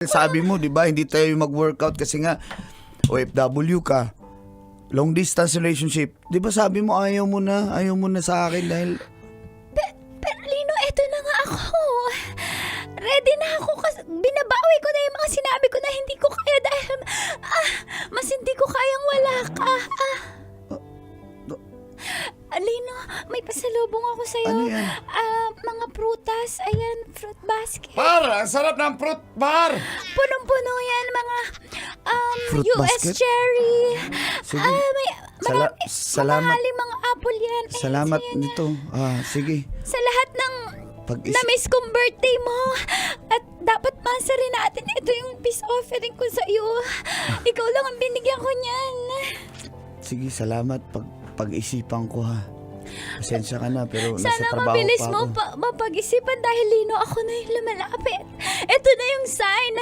Sabi mo, di ba, hindi tayo mag-workout kasi nga OFW ka. Long distance relationship. Di ba sabi mo ayaw mo na sa akin dahil... Pero Lino, eto na nga ako. Ready na ako kasi binabawi ko na yung mga sinabi ko na hindi ko kaya dahil mas hindi ko kayang wala ka. Lino, may pasalubong ako sa'yo. Ano yan? Mga prutas. Ayan, fruit basket. Par! Ang sarap ng fruit bar! Punong-puno yan, mga Fruit US basket? cherry. Sige. Salamat. Salamat. Mamahaling mga apple yan. Ayan, Salamat sa'yo na. nito. Sige. Sa lahat ng na-miss kong birthday mo. At dapat masa rin natin. Ito yung peace offering ko sa iyo. Ikaw lang ang binigyan ko niyan. Sige, salamat. Pag-isipan ko ha. Pasensya ka na pero nasa Sana trabaho mabilis pa mo ako. mapag-isipan dahil Lino, ako na yung lumalapit. Ito na yung sign